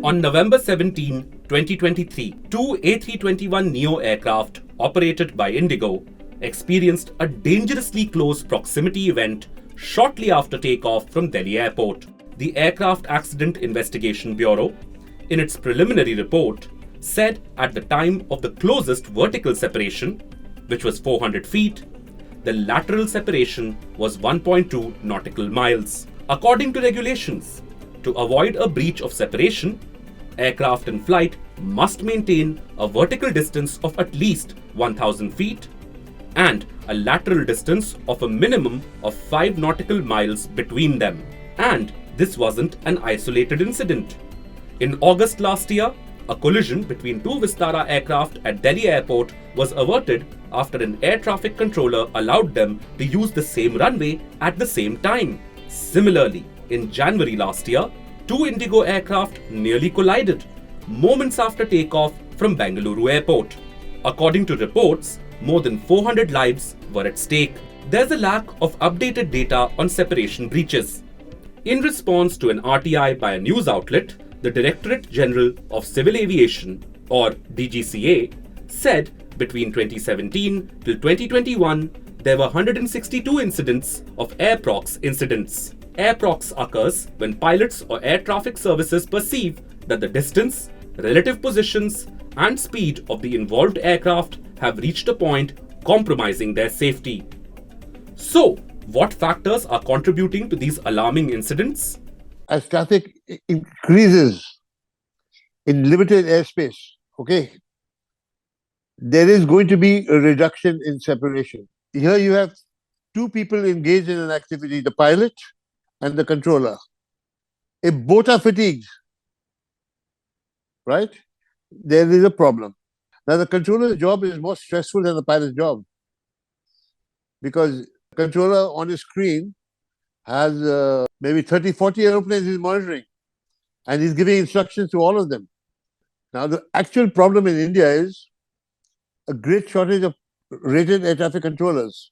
On November 17, 2023, two A321neo aircraft operated by Indigo experienced a dangerously close proximity event shortly after takeoff from Delhi Airport. The Aircraft Accident Investigation Bureau, in its preliminary report, said at the time of the closest vertical separation, which was 400 feet, the lateral separation was 1.2 nautical miles. According to regulations, to avoid a breach of separation, aircraft in flight must maintain a vertical distance of at least 1,000 feet and a lateral distance of a minimum of 5 nautical miles between them. And this wasn't an isolated incident. In August last year, a collision between two Vistara aircraft at Delhi Airport was averted after an air traffic controller allowed them to use the same runway at the same time. Similarly, in January last year, two Indigo aircraft nearly collided moments after takeoff from Bengaluru Airport. According to reports, more than 400 lives were at stake. There's a lack of updated data on separation breaches. In response to an RTI by a news outlet, the Directorate General of Civil Aviation, or DGCA, said between 2017 till 2021, there were 162 incidents of air prox incidents. Air prox occurs when pilots or air traffic services perceive that the distance, relative positions, and speed of the involved aircraft have reached a point compromising their safety. So, what factors are contributing to these alarming incidents? As traffic increases in limited airspace, there is going to be a reduction in separation. Here you have two people engaged in an activity, the pilot and the controller. If both are fatigued, right, there is a problem. Now, the controller's job is more stressful than the pilot's job, because the controller on his screen has maybe 30, 40 aeroplanes he's monitoring, and he's giving instructions to all of them. Now, the actual problem in India is a great shortage of rated air traffic controllers,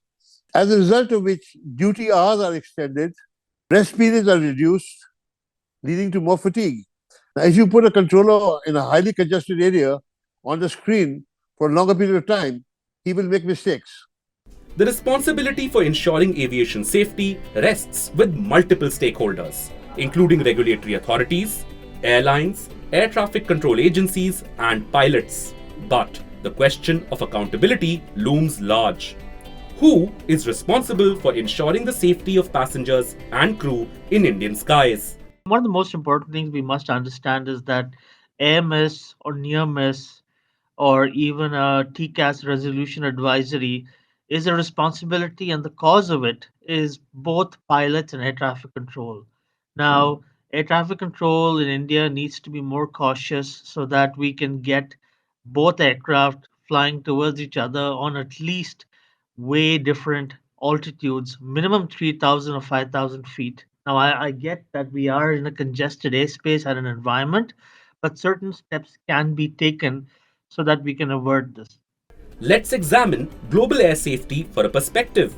as a result of which duty hours are extended, rest periods are reduced, leading to more fatigue. Now, if you put a controller in a highly congested area on the screen for a longer period of time, he will make mistakes. The responsibility for ensuring aviation safety rests with multiple stakeholders, including regulatory authorities, airlines, air traffic control agencies, and pilots. But the question of accountability looms large. Who is responsible for ensuring the safety of passengers and crew in Indian skies? One of the most important things we must understand is that air miss or near miss or even a TCAS resolution advisory is a responsibility, and the cause of it is both pilots and air traffic control. Now, air traffic control in India needs to be more cautious so that we can get both aircraft flying towards each other on at least way different altitudes, minimum 3,000 or 5,000 feet. Now, I get that we are in a congested airspace and an environment, but certain steps can be taken so that we can avert this. Let's examine global air safety for a perspective.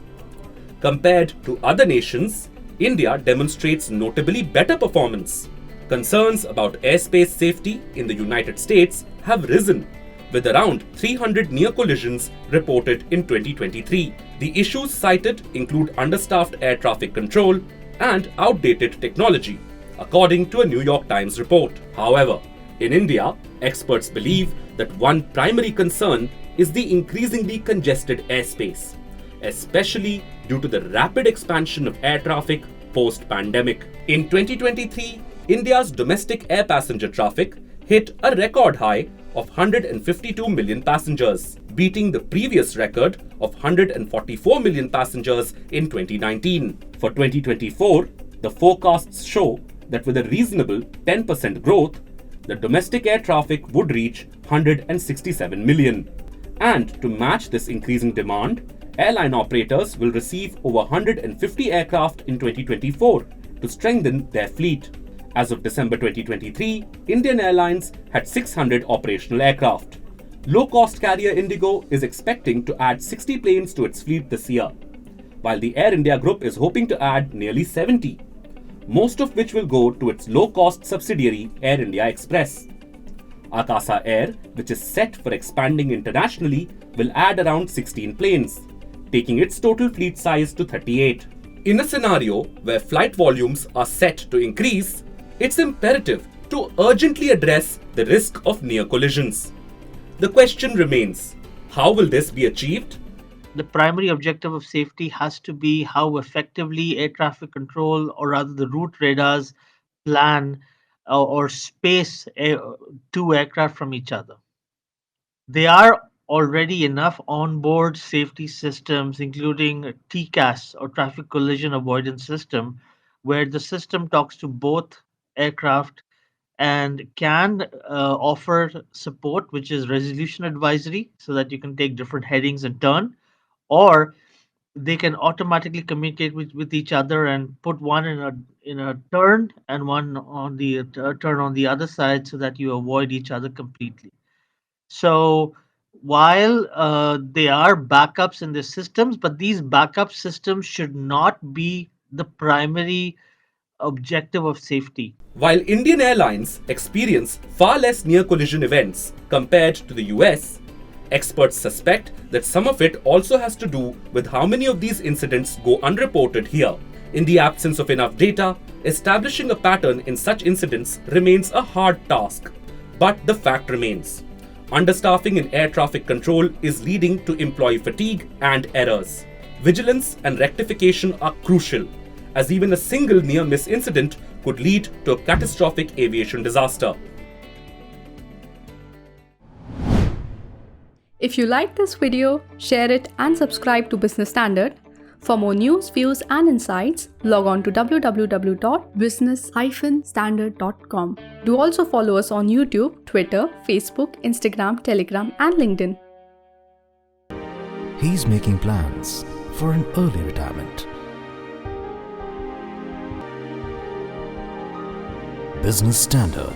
Compared to other nations, India demonstrates notably better performance. Concerns about airspace safety in the United States have risen, with around 300 near collisions reported in 2023. The issues cited include understaffed air traffic control and outdated technology, according to a New York Times report. However, in India, experts believe that one primary concern is the increasingly congested airspace, especially due to the rapid expansion of air traffic post-pandemic. In 2023, India's domestic air passenger traffic hit a record high of 152 million passengers, beating the previous record of 144 million passengers in 2019. For 2024, the forecasts show that with a reasonable 10% growth, the domestic air traffic would reach 167 million. And to match this increasing demand, airline operators will receive over 150 aircraft in 2024 to strengthen their fleet. As of December 2023, Indian Airlines had 600 operational aircraft. Low-cost carrier Indigo is expecting to add 60 planes to its fleet this year, while the Air India Group is hoping to add nearly 70. most of which will go to its low-cost subsidiary Air India Express. Akasa Air, which is set for expanding internationally, will add around 16 planes, taking its total fleet size to 38. In a scenario where flight volumes are set to increase, it's imperative to urgently address the risk of near collisions. The question remains, how will this be achieved? The primary objective of safety has to be how effectively air traffic control, or rather the route radars, plan or space two aircraft from each other. There are already enough onboard safety systems, including TCAS or traffic collision avoidance system, where the system talks to both aircraft and can offer support, which is resolution advisory, so that you can take different headings and turn, or they can automatically communicate with each other and put one in a turn and one on the turn on the other side, so that you avoid each other completely. So while there are backups in the systems, but these backup systems should not be the primary objective of safety. While Indian Airlines experience far less near collision events compared to the US, experts suspect that some of it also has to do with how many of these incidents go unreported here. In the absence of enough data, establishing a pattern in such incidents remains a hard task. But the fact remains, understaffing in air traffic control is leading to employee fatigue and errors. Vigilance and rectification are crucial, as even a single near-miss incident could lead to a catastrophic aviation disaster. If you like this video, share it and subscribe to Business Standard. For more news, views and insights, log on to www.business-standard.com. Do also follow us on YouTube, Twitter, Facebook, Instagram, Telegram and LinkedIn. He's making plans for an early retirement. Business Standard.